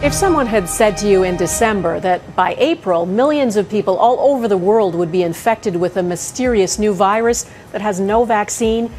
If someone had said to you in December that by April, millions of people all over the world would be infected with a mysterious new virus that has no vaccine,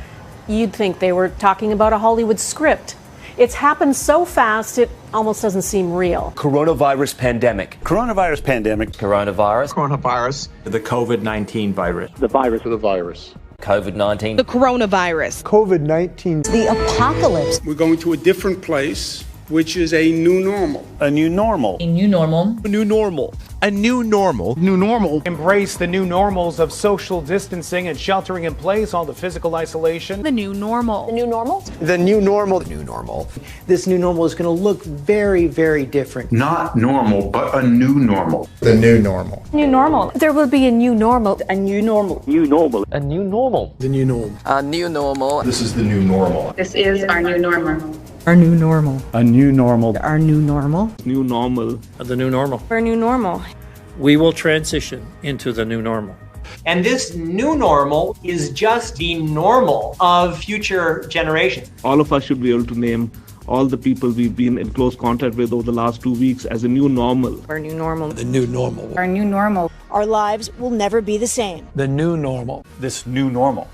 you'd think they were talking about a Hollywood script. It's happened so fast, it almost doesn't seem real. Coronavirus pandemic. Coronavirus pandemic. Coronavirus. Coronavirus. The COVID-19 virus. The virus of the virus. COVID-19. The coronavirus. COVID-19. The apocalypse. We're going to a different place, which is a new normal. A new normal. A new normal. A new normal. A new normal. New normal. Embrace the new normals of social distancing and sheltering in place, all the physical isolation. The new normal. The new normal. The new normal. The new normal. This new normal is going to look very, very different. Not normal, but a new normal. The new normal. New normal. There will be a new normal. A new normal. New normal. A new normal. The new normal. A new normal. This is the new normal. This is our new normal. Our new normal. A new normal. Our new normal. New normal. The new normal. Our new normal. We will transition into the new normal. And this new normal is just the normal of future generations. All of us should be able to name all the people we've been in close contact with over the last 2 weeks as a new normal. Our new normal. The new normal. Our new normal. Our lives will never be the same. The new normal. This new normal.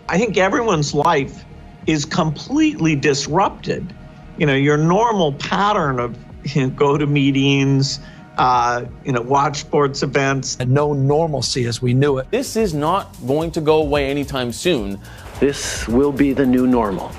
I think everyone's life is completely disrupted. Your normal pattern of go to meetings, watch sports events. And no normalcy as we knew it. This is not going to go away anytime soon. This will be the new normal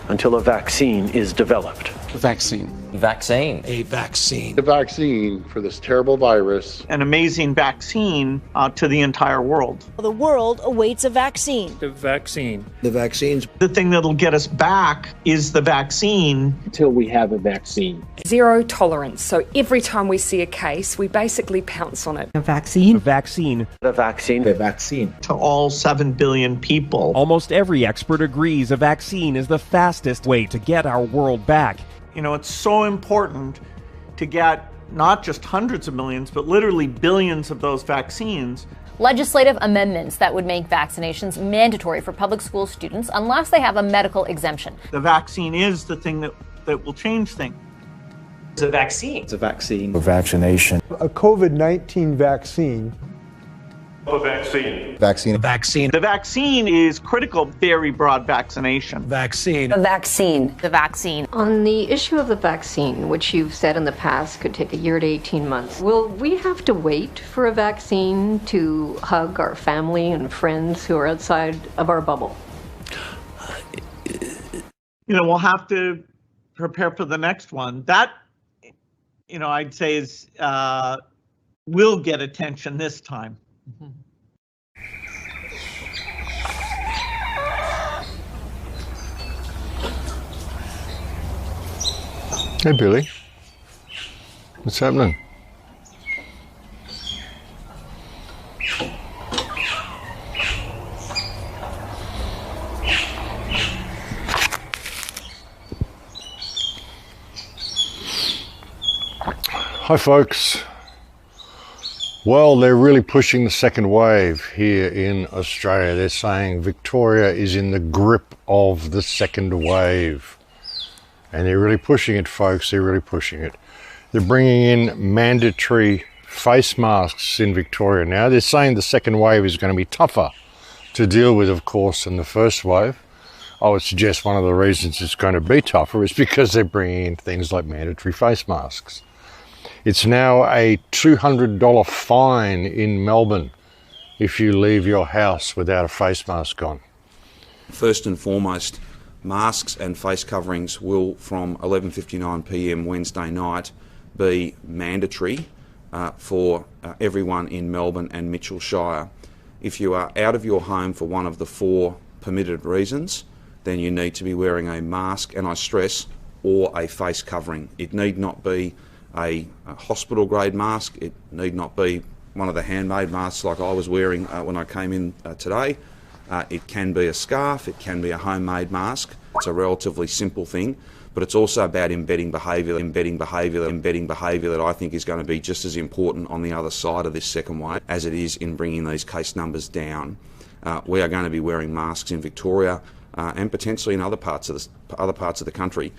until a vaccine is developed. A vaccine. Vaccine. A vaccine. The vaccine for this terrible virus. An amazing vaccine to the entire world. The world awaits a vaccine. The vaccine. The vaccines. The thing that'll get us back is the vaccine. Until we have a vaccine. Zero tolerance. So every time we see a case, we basically pounce on it. A vaccine. A vaccine. The vaccine. The vaccine. To all 7 billion people. Almost every expert agrees a vaccine is the fastest way to get our world back. It's so important to get not just hundreds of millions, but literally billions of those vaccines. Legislative amendments that would make vaccinations mandatory for public school students unless they have a medical exemption. The vaccine is the thing that will change things. It's a vaccine. It's a vaccine. A vaccination. A COVID-19 vaccine. A vaccine. Vaccine. A vaccine. The vaccine is critical, very broad vaccination. Vaccine. The vaccine. The vaccine. On the issue of the vaccine, which you've said in the past could take a year to 18 months, will we have to wait for a vaccine to hug our family and friends who are outside of our bubble? We'll have to prepare for the next one. That, I'd say is will get attention this time. Hey, Billy. What's happening? Hi, folks. Well, they're really pushing the second wave here in Australia. They're saying Victoria is in the grip of the second wave. And they're really pushing it, folks. They're really pushing it. They're bringing in mandatory face masks in Victoria now. They're saying the second wave is going to be tougher to deal with, of course, than the first wave. I would suggest one of the reasons it's going to be tougher is because they're bringing in things like mandatory face masks. It's now a $200 fine in Melbourne if you leave your house without a face mask on. First and foremost, masks and face coverings will, from 11:59 p.m. Wednesday night, be mandatory for everyone in Melbourne and Mitchell Shire. If you are out of your home for one of the 4 permitted reasons, then you need to be wearing a mask, and I stress, or a face covering. It need not be a hospital grade mask. It need not be one of the handmade masks like I was wearing when I came in today. It can be a scarf, it can be a homemade mask. It's a relatively simple thing, but it's also about embedding behaviour that I think is going to be just as important on the other side of this second wave as it is in bringing these case numbers down. We are going to be wearing masks in Victoria and potentially in other parts of the country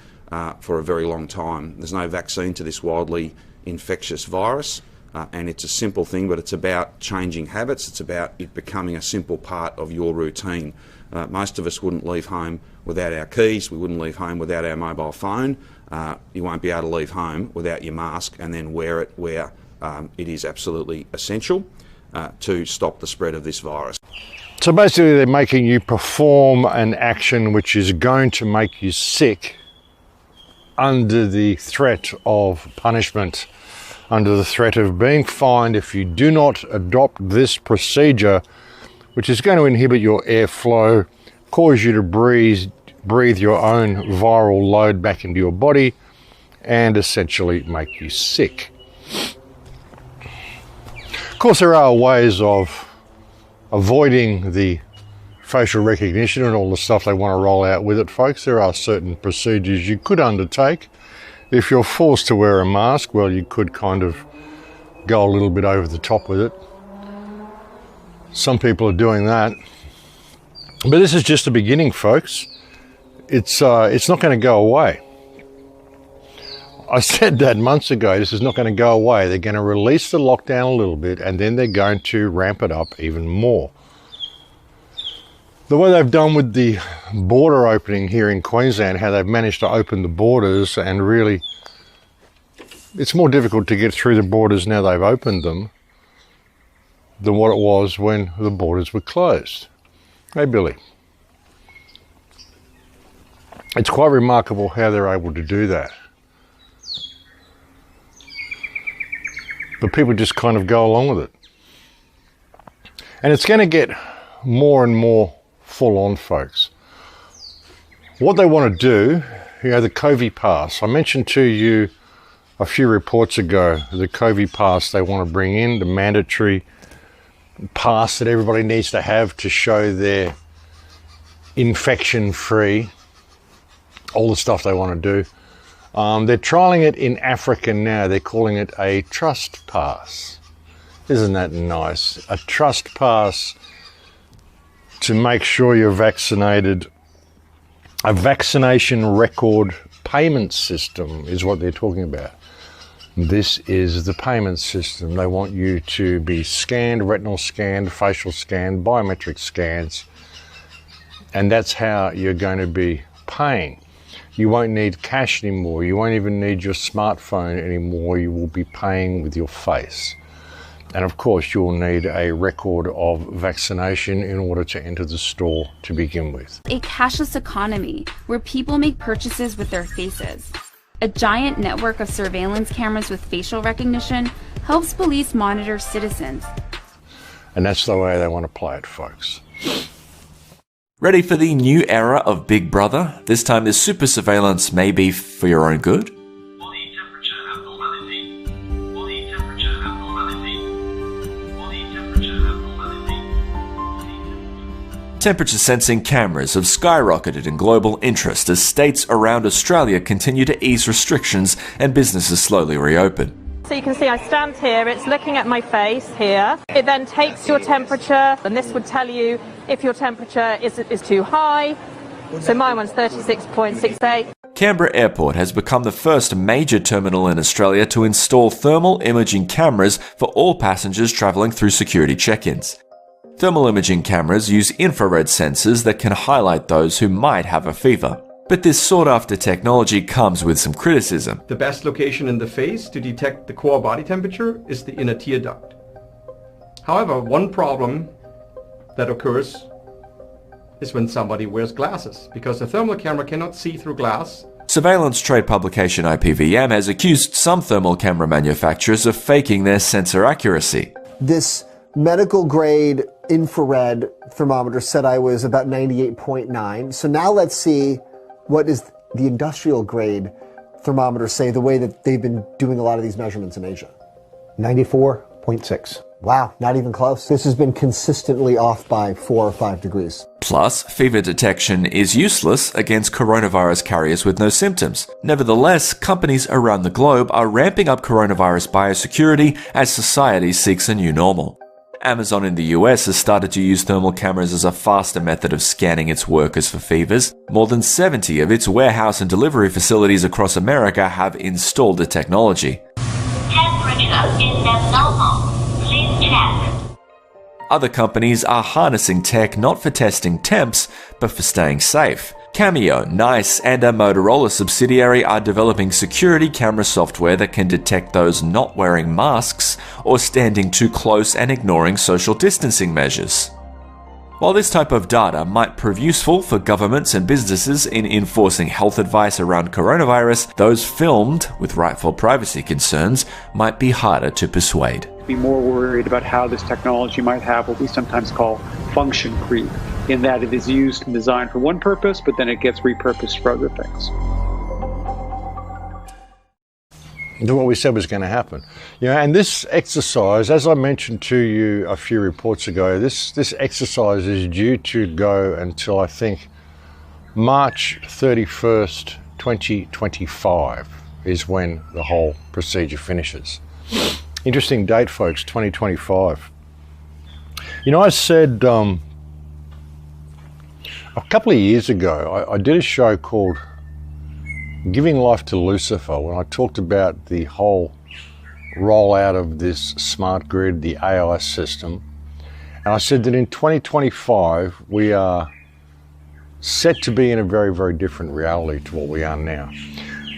for a very long time. There's no vaccine to this wildly infectious virus, and it's a simple thing, but it's about changing habits. It's about it becoming a simple part of your routine. Most of us wouldn't leave home without our keys. We wouldn't leave home without our mobile phone. You won't be able to leave home without your mask, and then wear it where it is absolutely essential to stop the spread of this virus. So basically they're making you perform an action which is going to make you sick under the threat of punishment, under the threat of being fined if you do not adopt this procedure, which is going to inhibit your airflow, cause you to breathe your own viral load back into your body, and essentially make you sick. Of course, there are ways of avoiding the facial recognition and all the stuff they want to roll out with it, folks. There are certain procedures you could undertake. If you're forced to wear a mask, well, you could kind of go a little bit over the top with it. Some people are doing that. But this is just the beginning, folks. It's not going to go away. I said that months ago, this is not going to go away. They're going to release the lockdown a little bit, and then they're going to ramp it up even more. The way they've done with the border opening here in Queensland, how they've managed to open the borders, and really, it's more difficult to get through the borders now they've opened them than what it was when the borders were closed. Hey, Billy. It's quite remarkable how they're able to do that. But people just kind of go along with it. And it's going to get more and more full on, folks. What they want to do, the COVID pass. I mentioned to you a few reports ago, the COVID pass they want to bring in, the mandatory pass that everybody needs to have to show they're infection-free, all the stuff they want to do. They're trialling it in Africa now. They're calling it a trust pass. Isn't that nice? A trust pass to make sure you're vaccinated. A vaccination record payment system is what they're talking about. This is the payment system. They want you to be scanned, retinal scanned, facial scanned, biometric scans, and that's how you're going to be paying. You won't need cash anymore. You won't even need your smartphone anymore. You will be paying with your face. And of course, you'll need a record of vaccination in order to enter the store to begin with. A cashless economy where people make purchases with their faces. A giant network of surveillance cameras with facial recognition helps police monitor citizens. And that's the way they want to play it, folks. Ready for the new era of Big Brother? This time the super surveillance may be for your own good. Body temperature abnormality. Body temperature abnormality. Body temperature abnormality. Temperature sensing cameras have skyrocketed in global interest as states around Australia continue to ease restrictions and businesses slowly reopen. So you can see I stand here, it's looking at my face here. It then takes your temperature, and this would tell you if your temperature is too high. So my one's 36.68. Canberra Airport has become the first major terminal in Australia to install thermal imaging cameras for all passengers travelling through security check-ins. Thermal imaging cameras use infrared sensors that can highlight those who might have a fever. But this sought-after technology comes with some criticism. The best location in the face to detect the core body temperature is the inner tear duct. However, one problem that occurs is when somebody wears glasses, because a thermal camera cannot see through glass. Surveillance trade publication IPVM has accused some thermal camera manufacturers of faking their sensor accuracy. This medical grade infrared thermometer said I was about 98.9. So now let's see what is the industrial grade thermometer say, the way that they've been doing a lot of these measurements in Asia. 94.6. Wow, not even close. This has been consistently off by 4 or 5 degrees. Plus, fever detection is useless against coronavirus carriers with no symptoms. Nevertheless, companies around the globe are ramping up coronavirus biosecurity as society seeks a new normal. Amazon in the US has started to use thermal cameras as a faster method of scanning its workers for fevers. More than 70 of its warehouse and delivery facilities across America have installed the technology. Temperature is abnormal. Please check. Other companies are harnessing tech not for testing temps, but for staying safe. Cameo, NICE, and a Motorola subsidiary are developing security camera software that can detect those not wearing masks or standing too close and ignoring social distancing measures. While this type of data might prove useful for governments and businesses in enforcing health advice around coronavirus, those filmed with rightful privacy concerns might be harder to persuade. Be more worried about how this technology might have what we sometimes call function creep, in that it is used and designed for one purpose, but then it gets repurposed for other things. What we said was going to happen. And this exercise, as I mentioned to you a few reports ago, this exercise is due to go until I think March 31st, 2025 is when the whole procedure finishes. Interesting date, folks, 2025. I said a couple of years ago, I did a show called Giving Life to Lucifer, when I talked about the whole rollout of this smart grid, the AI system. And I said that in 2025, we are set to be in a very, very different reality to what we are now.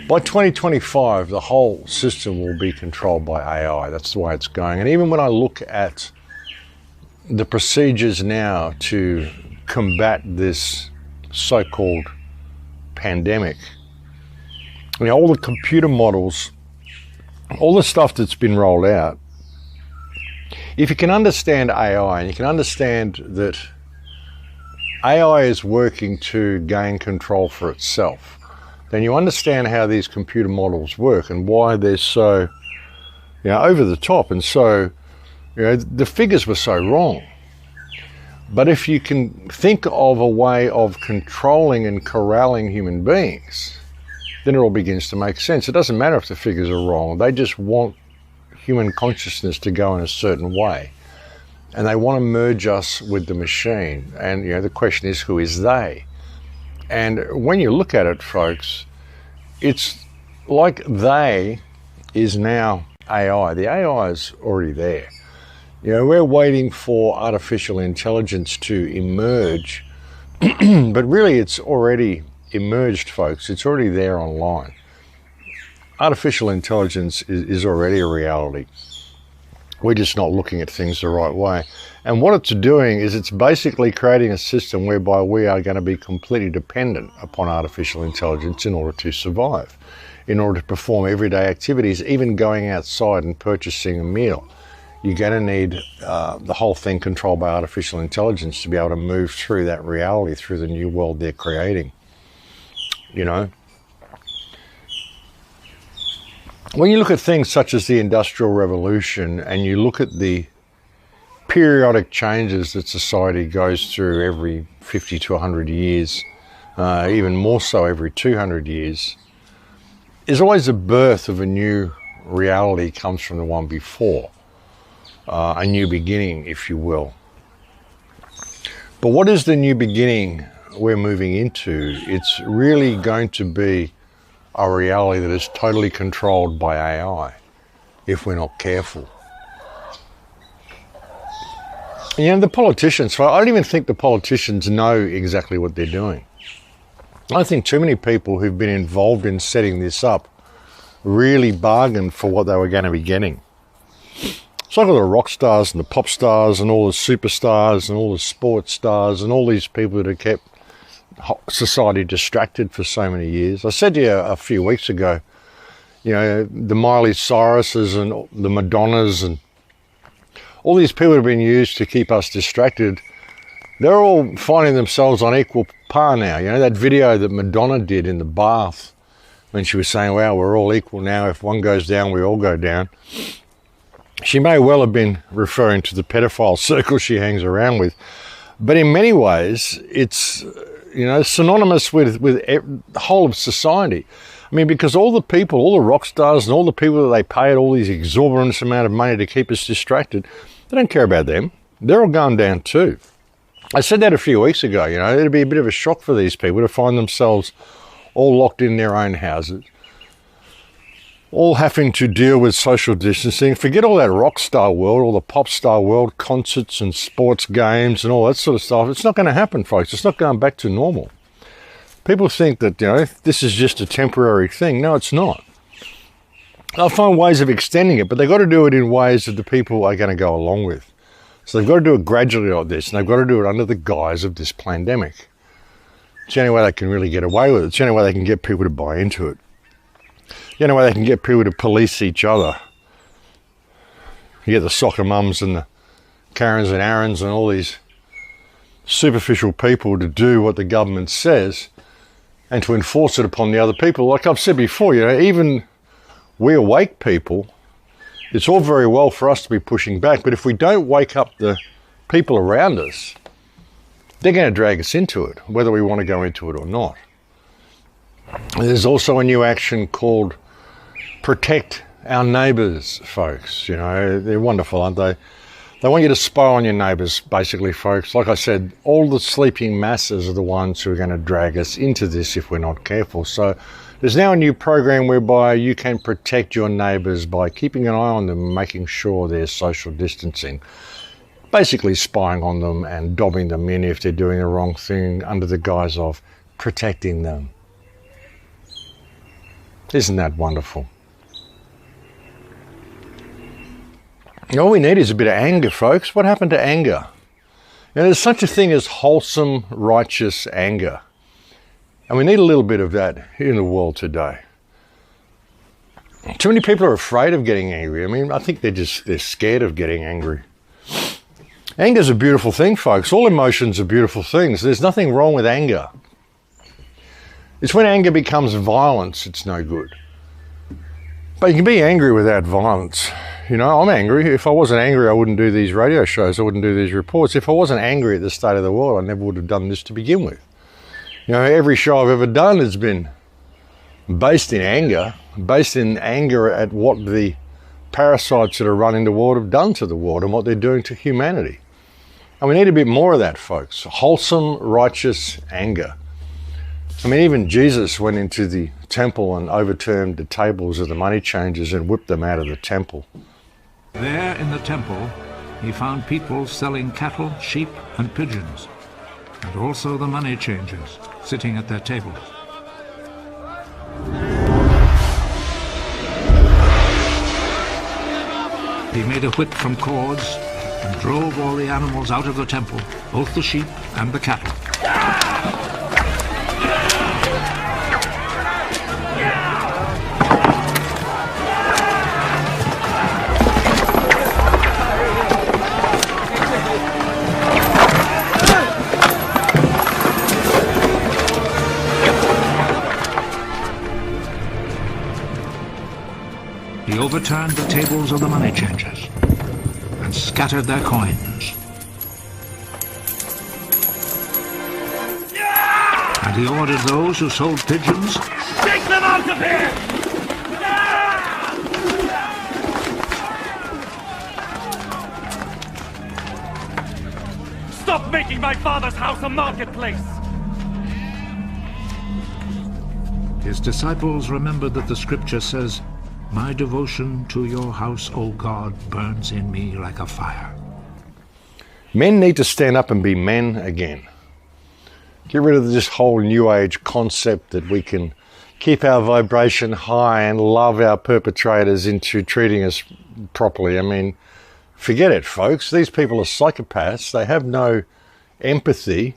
By 2025, the whole system will be controlled by AI. That's the way it's going. And even when I look at the procedures now to combat this so-called pandemic, all the computer models, all the stuff that's been rolled out, if you can understand AI and you can understand that AI is working to gain control for itself, then you understand how these computer models work and why they're so over the top and so, the figures were so wrong. But if you can think of a way of controlling and corralling human beings, then it all begins to make sense. It doesn't matter if the figures are wrong. They just want human consciousness to go in a certain way. And they want to merge us with the machine. And, the question is, who is they? And when you look at it, folks, it's like they is now AI. The AI is already there. We're waiting for artificial intelligence to emerge, but really it's already emerged, folks. It's already there online. Artificial intelligence is already a reality. We're just not looking at things the right way. And what it's doing is it's basically creating a system whereby we are going to be completely dependent upon artificial intelligence in order to survive, in order to perform everyday activities, even going outside and purchasing a meal. You're going to need the whole thing controlled by artificial intelligence to be able to move through that reality, through the new world they're creating. When you look at things such as the Industrial Revolution and you look at the periodic changes that society goes through every 50 to 100 years, even more so every 200 years, there's always a birth of a new reality comes from the one before, a new beginning, if you will. But what is the new beginning we're moving into? It's really going to be a reality that is totally controlled by AI if we're not careful. The politicians, I don't even think the politicians know exactly what they're doing. I think too many people who've been involved in setting this up really bargained for what they were going to be getting. It's like all the rock stars and the pop stars and all the superstars and all the sports stars and all these people that have kept society distracted for so many years. I said to you a few weeks ago, the Miley Cyruses and the Madonnas and all these people have been used to keep us distracted. They're all finding themselves on equal par now. That video that Madonna did in the bath when she was saying, wow, we're all equal now. If one goes down, we all go down. She may well have been referring to the pedophile circle she hangs around with. But in many ways, it's synonymous with the whole of society. I mean, because all the people, all the rock stars and all the people that they paid all these exorbitant amount of money to keep us distracted, they don't care about them. They're all going down too. I said that a few weeks ago, you know, it'd be a bit of a shock for these people to find themselves all locked in their own houses, all having to deal with social distancing. Forget all that rock star world, all the pop star world, concerts and sports games and all that sort of stuff. It's not going to happen, folks. It's not going back to normal. People think that, you know, this is just a temporary thing. No, it's not. They'll find ways of extending it, but they've got to do it in ways that the people are going to go along with. So they've got to do it gradually like this, and they've got to do it under the guise of this pandemic. It's the only way they can really get away with it. It's the only way they can get people to buy into it. The only way they can get people to police each other. You get the soccer mums and the Karens and Aarons and all these superficial people to do what the government says and to enforce it upon the other people. Like I've said before, you know, even we awake people, it's all very well for us to be pushing back, but if we don't wake up the people around us, they're going to drag us into it, whether we want to go into it or not. There's also a new action called Protect Our Neighbours, folks. You know, they're wonderful, aren't they? They want you to spy on your neighbours, basically, folks. Like I said, all the sleeping masses are the ones who are going to drag us into this if we're not careful. So there's now a new program whereby you can protect your neighbours by keeping an eye on them and making sure they're social distancing. Basically spying on them and dobbing them in if they're doing the wrong thing under the guise of protecting them. Isn't that wonderful? All we need is a bit of anger, folks. What happened to anger? Now, there's such a thing as wholesome, righteous anger. And we need a little bit of that in the world today. Too many people are afraid of getting angry. I mean, I think they're scared of getting angry. Anger is a beautiful thing, folks. All emotions are beautiful things. There's nothing wrong with anger. It's when anger becomes violence, it's no good. But you can be angry without violence. You know, I'm angry. If I wasn't angry, I wouldn't do these radio shows. I wouldn't do these reports. If I wasn't angry at the state of the world, I never would have done this to begin with. You know, every show I've ever done has been based in anger at what the parasites that are running the world have done to the world and what they're doing to humanity. And we need a bit more of that, folks. Wholesome, righteous anger. I mean, even Jesus went into the temple and overturned the tables of the money changers and whipped them out of the temple. There in the temple, he found people selling cattle, sheep, and pigeons, and also the money changers sitting at their tables. He made a whip from cords and drove all the animals out of the temple, both the sheep and the cattle. He overturned the tables of the money changers and scattered their coins. And he ordered those who sold pigeons, take them out of here! Stop making my father's house a marketplace! His disciples remembered that the scripture says, "My devotion to your house, O God, burns in me like a fire." Men need to stand up and be men again. Get rid of this whole new age concept that we can keep our vibration high and love our perpetrators into treating us properly. I mean, forget it, folks. These people are psychopaths. They have no empathy.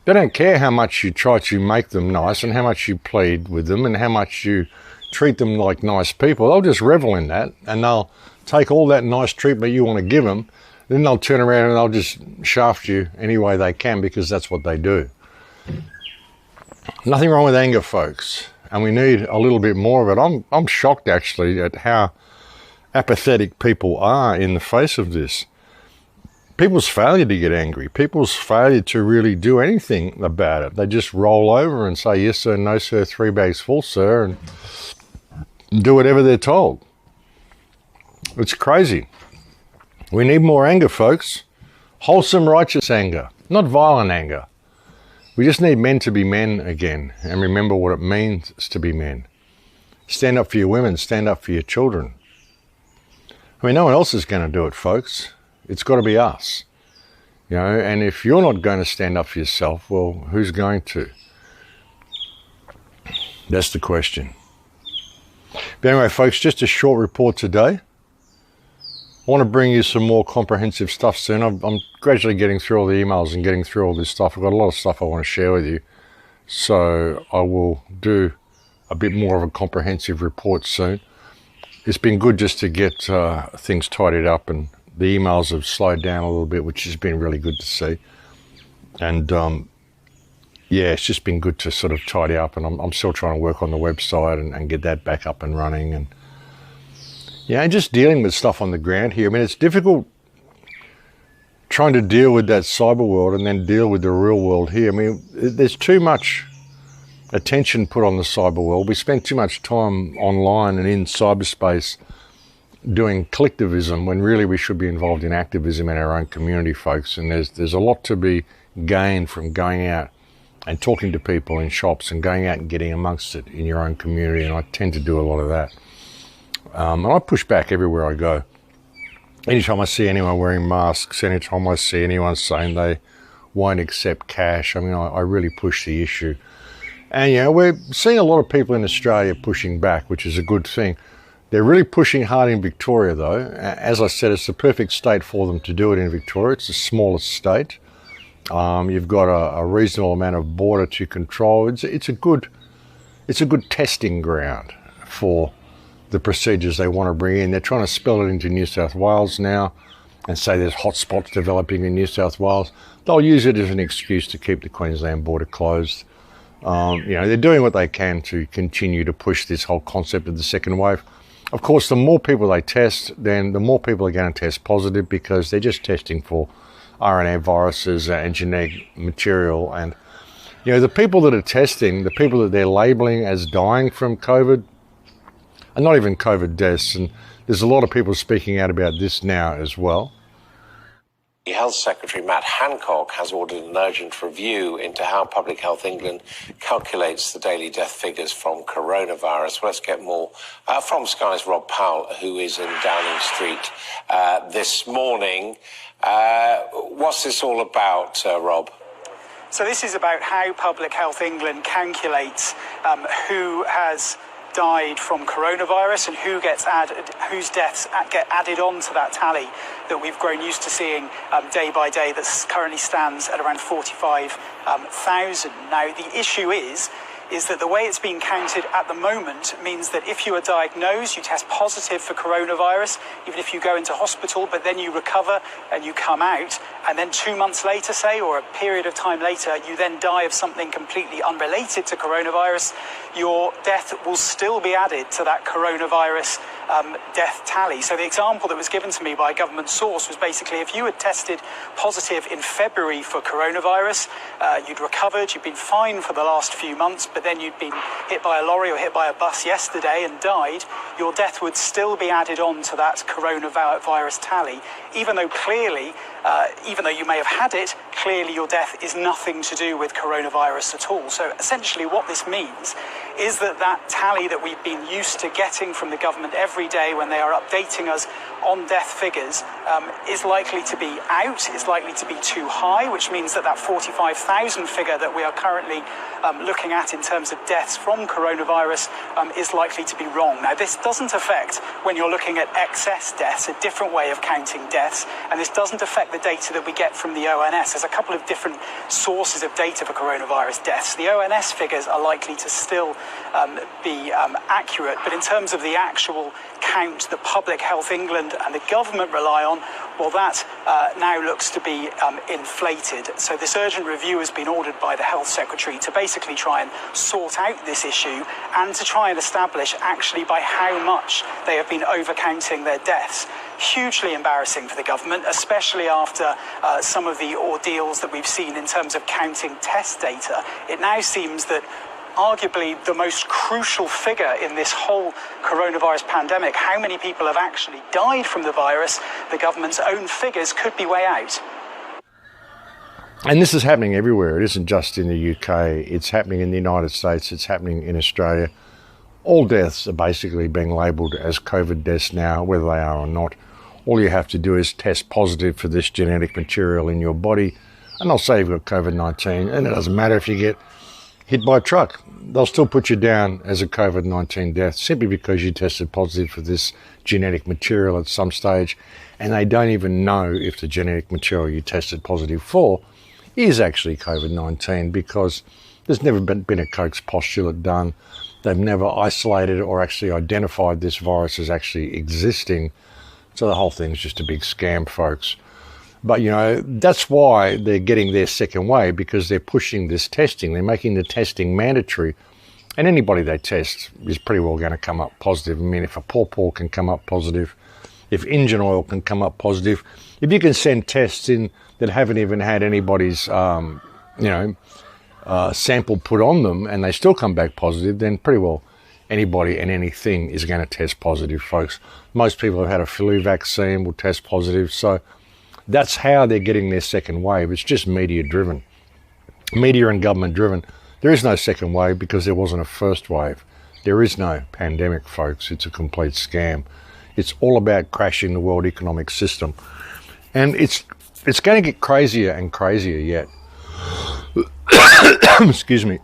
They don't care how much you try to make them nice and how much you plead with them and how much you treat them like nice people. They'll just revel in that and they'll take all that nice treatment you want to give them, then they'll turn around and they'll just shaft you any way they can because that's what they do. Nothing wrong with anger, folks, and we need a little bit more of it. I'm shocked actually at how apathetic people are in the face of this. people's failure to get angry, people's failure to really do anything about it. They just roll over and say, yes, sir, no, sir, 3 bags full, sir, and do whatever they're told. It's crazy. We need more anger, folks. Wholesome, righteous anger, not violent anger. We just need men to be men again and remember what it means to be men. Stand up for your women, stand up for your children. I mean, no one else is going to do it, folks. It's got to be us. You know, and if you're not going to stand up for yourself, well, who's going to? That's the question. But anyway, folks, just a short report today. I want to bring you some more comprehensive stuff soon. I'm gradually getting through all the emails and getting through all this stuff. I've got a lot of stuff I want to share with you. So I will do a bit more of a comprehensive report soon. It's been good just to get things tidied up, and the emails have slowed down a little bit, which has been really good to see. And yeah, it's just been good to sort of tidy up, and I'm still trying to work on the website and get that back up and running. And yeah, and just dealing with stuff on the ground here. I mean, it's difficult trying to deal with that cyber world and then deal with the real world here. I mean, there's too much attention put on the cyber world. We spend too much time online and in cyberspace doing collectivism when really we should be involved in activism in our own community, folks. And there's a lot to be gained from going out and talking to people in shops and going out and getting amongst it in your own community. And I tend to do a lot of that. And I push back everywhere I go. Anytime I see anyone wearing masks, anytime I see anyone saying they won't accept cash, I mean, I really push the issue. And, you know, we're seeing a lot of people in Australia pushing back, which is a good thing. They're really pushing hard in Victoria, though. As I said, it's the perfect state for them to do it in Victoria. It's the smallest state. You've got a reasonable amount of border to control. It's a good testing ground for the procedures they want to bring in. They're trying to spill it into New South Wales now and say there's hotspots developing in New South Wales. They'll use it as an excuse to keep the Queensland border closed. You know, they're doing what they can to continue to push this whole concept of the second wave. Of course, the more people they test, then the more people are going to test positive, because they're just testing for RNA viruses and genetic material. And, you know, the people that are testing, the people that they're labeling as dying from COVID, and not even COVID deaths, and there's a lot of people speaking out about this now as well. The Health Secretary, Matt Hancock, has ordered an urgent review into how Public Health England calculates the daily death figures from coronavirus. Well, let's get more from Sky's Rob Powell, who is in Downing Street this morning. What's this all about, Rob? So this is about how Public Health England calculates who has died from coronavirus and who gets added, whose deaths get added on to that tally that we've grown used to seeing day by day, that currently stands at around 45,000. Now, the issue is that the way it's being counted at the moment means that if you are diagnosed, you test positive for coronavirus, even if you go into hospital, but then you recover and you come out, and then 2 months later, say, or a period of time later, you then die of something completely unrelated to coronavirus, your death will still be added to that coronavirus death tally. So the example that was given to me by a government source was basically, if you had tested positive in February for coronavirus, you'd recovered, you'd been fine for the last few months, but then you'd been hit by a lorry or hit by a bus yesterday and died, your death would still be added on to that coronavirus tally, even though clearly, even though you may have had it, clearly your death is nothing to do with coronavirus at all. So essentially what this means is that that tally that we've been used to getting from the government every day when they are updating us on death figures is likely to be out, is likely to be too high, which means that that 45,000 figure that we are currently looking at in terms of deaths from coronavirus is likely to be wrong. Now, this doesn't affect, when you're looking at excess deaths, a different way of counting deaths, and this doesn't affect the data that we get from the ONS. There's a couple of different sources of data for coronavirus deaths. The ONS figures are likely to still be accurate, but in terms of the actual count that Public Health England and the government rely on, Well, that now looks to be inflated. So this urgent review has been ordered by the Health Secretary to basically try and sort out this issue and to try and establish actually by how much they have been overcounting their deaths. Hugely embarrassing for the government, especially after some of the ordeals that we've seen in terms of counting test data. It now seems that arguably the most crucial figure in this whole coronavirus pandemic, how many people have actually died from the virus, the government's own figures could be way out. And this is happening everywhere. It isn't just in the UK. It's happening in the United States. It's happening in Australia. All deaths are basically being labelled as COVID deaths now, whether they are or not. All you have to do is test positive for this genetic material in your body, and they'll say you've got COVID-19, and it doesn't matter if you get hit by a truck. They'll still put you down as a COVID-19 death simply because you tested positive for this genetic material at some stage, and they don't even know if the genetic material you tested positive for is actually COVID-19 because there's never been a Koch's postulate done. They've never isolated or actually identified this virus as actually existing. So the whole thing's just a big scam, folks. But, you know, that's why they're getting their second wave, because they're pushing this testing. They're making the testing mandatory. And anybody they test is pretty well going to come up positive. I mean, if a pawpaw can come up positive, if engine oil can come up positive, if you can send tests in that haven't even had anybody's, sample put on them and they still come back positive, then pretty well anybody and anything is going to test positive, folks. Most people who've had a flu vaccine will test positive. So that's how they're getting their second wave. It's just media driven, media and government driven. There is no second wave because there wasn't a first wave. There is no pandemic, folks. It's a complete scam. It's all about crashing the world economic system. And it's going to get crazier and crazier yet. Excuse me,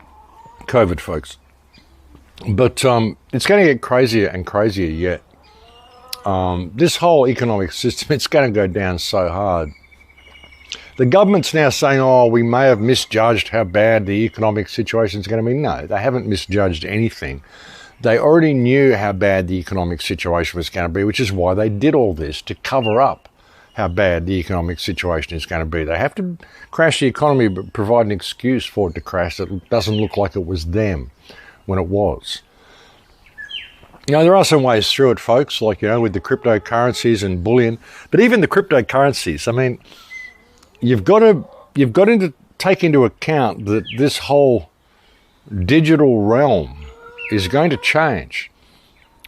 COVID, folks. But it's going to get crazier and crazier yet. This whole economic system, it's going to go down so hard. The government's now saying, oh, we may have misjudged how bad the economic situation is going to be. No, they haven't misjudged anything. They already knew how bad the economic situation was going to be, which is why they did all this, to cover up how bad the economic situation is going to be. They have to crash the economy, but provide an excuse for it to crash that doesn't look like it was them when it was. You know, there are some ways through it, folks, like, you know, with the cryptocurrencies and bullion. But even the cryptocurrencies, I mean, you've got to take into account that this whole digital realm is going to change.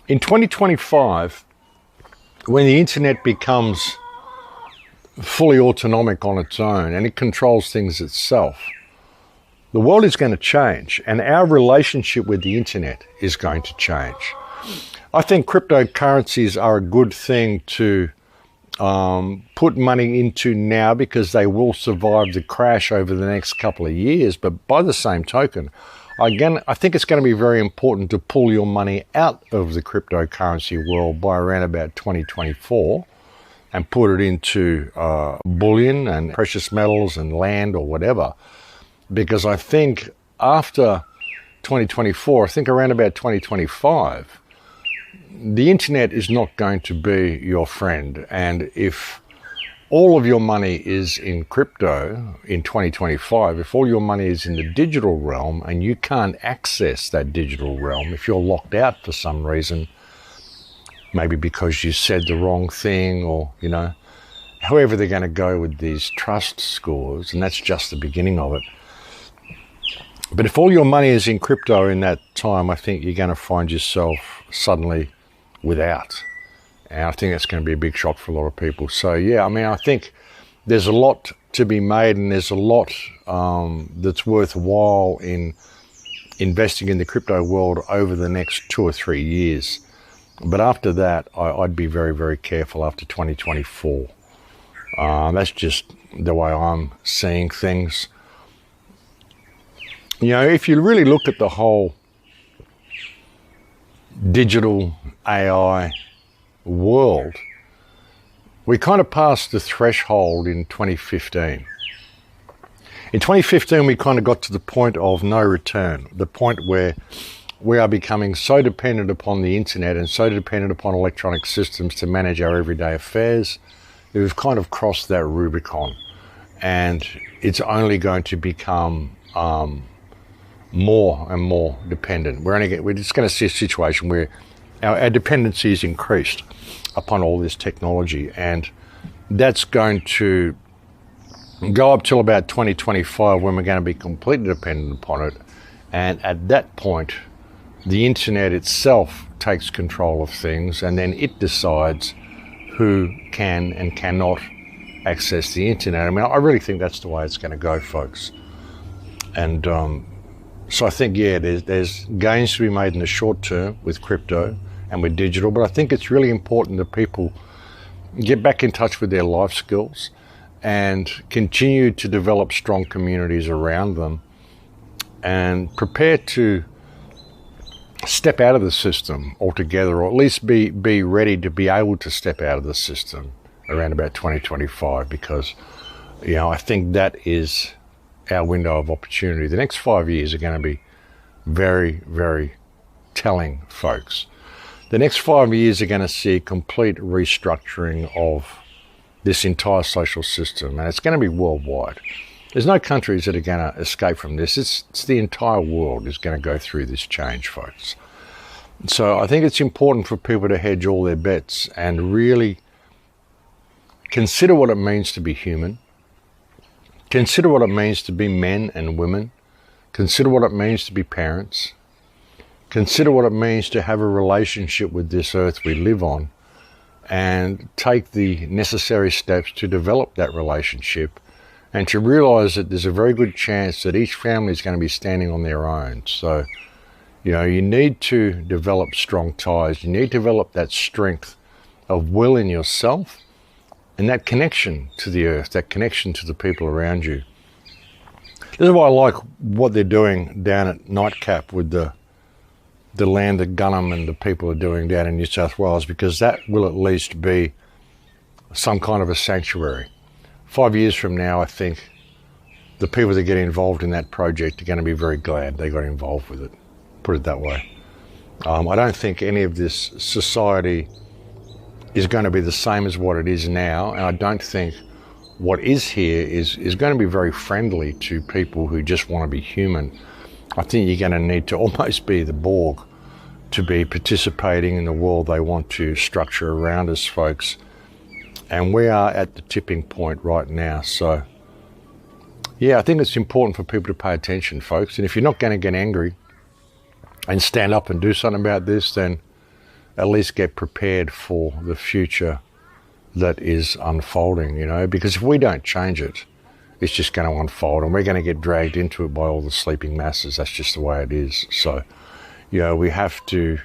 In 2025, when the internet becomes fully autonomic on its own and it controls things itself, the world is going to change, and our relationship with the internet is going to change. I think cryptocurrencies are a good thing to put money into now because they will survive the crash over the next couple of years. But by the same token, again, I think it's going to be very important to pull your money out of the cryptocurrency world by around about 2024 and put it into bullion and precious metals and land or whatever. Because I think after 2024, I think around about 2025, the internet is not going to be your friend. And if all of your money is in crypto in 2025, if all your money is in the digital realm and you can't access that digital realm, if you're locked out for some reason, maybe because you said the wrong thing or, you know, however they're going to go with these trust scores, and that's just the beginning of it. But if all your money is in crypto in that time, I think you're going to find yourself suddenly without. And I think that's going to be a big shock for a lot of people. So, yeah, I mean, I think there's a lot to be made, and there's a lot that's worthwhile in investing in the crypto world over the next 2 or 3 years. But after that, I'd be very, very careful after 2024. That's just the way I'm seeing things. You know, if you really look at the whole digital AI world, we kind of passed the threshold in 2015. In 2015, we kind of got to the point of no return, the point where we are becoming so dependent upon the internet and so dependent upon electronic systems to manage our everyday affairs, we've kind of crossed that Rubicon, and it's only going to become more and more dependent. We're just going to see a situation where our dependency is increased upon all this technology, and that's going to go up till about 2025 when we're going to be completely dependent upon it. And at that point, the internet itself takes control of things, and then it decides who can and cannot access the internet. I mean, I really think that's the way it's going to go, folks. And so I think, yeah, there's gains to be made in the short term with crypto and with digital, but I think it's really important that people get back in touch with their life skills and continue to develop strong communities around them and prepare to step out of the system altogether, or at least be ready to be able to step out of the system around about 2025, because, you know, I think that is our window of opportunity. The next 5 years are going to be very, very telling, folks. The next 5 years are going to see a complete restructuring of this entire social system, and it's going to be worldwide. There's no countries that are going to escape from this. It's the entire world is going to go through this change, folks. So I think it's important for people to hedge all their bets and really consider what it means to be human. Consider what it means to be men and women. Consider what it means to be parents. Consider what it means to have a relationship with this earth we live on, and take the necessary steps to develop that relationship, and to realize that there's a very good chance that each family is going to be standing on their own. So, you know, you need to develop strong ties. You need to develop that strength of will in yourself and that connection to the earth, that connection to the people around you. This is why I like what they're doing down at Nightcap with the land that Gunham and the people are doing down in New South Wales, because that will at least be some kind of a sanctuary. 5 years from now, I think the people that get involved in that project are going to be very glad they got involved with it, put it that way. I don't think any of this society is going to be the same as what it is now, and I don't think what is here is going to be very friendly to people who just want to be human. I think you're going to need to almost be the Borg to be participating in the world they want to structure around us, folks. And we are at the tipping point right now. So, yeah, I think it's important for people to pay attention, folks. And if you're not going to get angry and stand up and do something about this, then at least get prepared for the future that is unfolding, you know, because if we don't change it, it's just going to unfold, and we're going to get dragged into it by all the sleeping masses. That's just the way it is. So, you know, we have to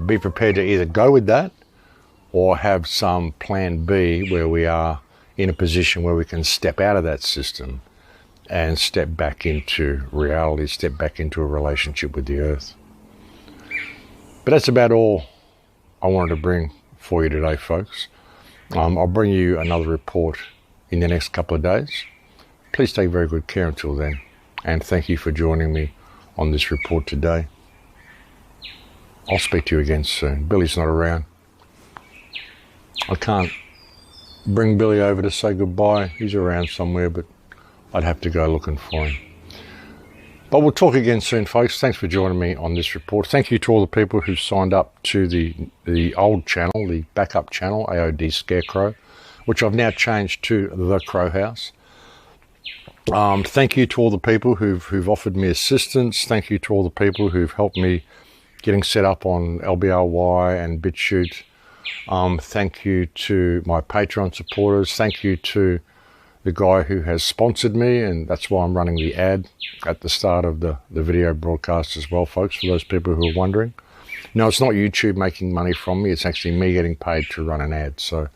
be prepared to either go with that or have some plan B where we are in a position where we can step out of that system and step back into reality, step back into a relationship with the earth. But that's about all I wanted to bring for you today, folks. I'll bring you another report in the next couple of days. Please take very good care until then, and thank you for joining me on this report today. I'll speak to you again soon. Billy's not around. I can't bring Billy over to say goodbye. He's around somewhere, but I'd have to go looking for him. But we'll talk again soon, folks. Thanks for joining me on this report. Thank you to all the people who signed up to the old channel, the backup channel, AOD Scarecrow, which I've now changed to The Crow House. Thank you to all the people who've offered me assistance. Thank you to all the people who've helped me getting set up on LBRY and BitChute. Thank you to my Patreon supporters. Thank you to the guy who has sponsored me, and that's why I'm running the ad at the start of the video broadcast as well, folks, for those people who are wondering. No, it's not YouTube making money from me. It's actually me getting paid to run an ad. So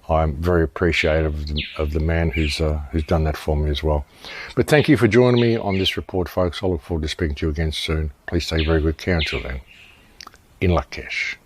I'm very appreciative of the man who's done that for me as well. But thank you for joining me on this report, folks. I look forward to speaking to you again soon. Please take very good care until then. In Lakesh.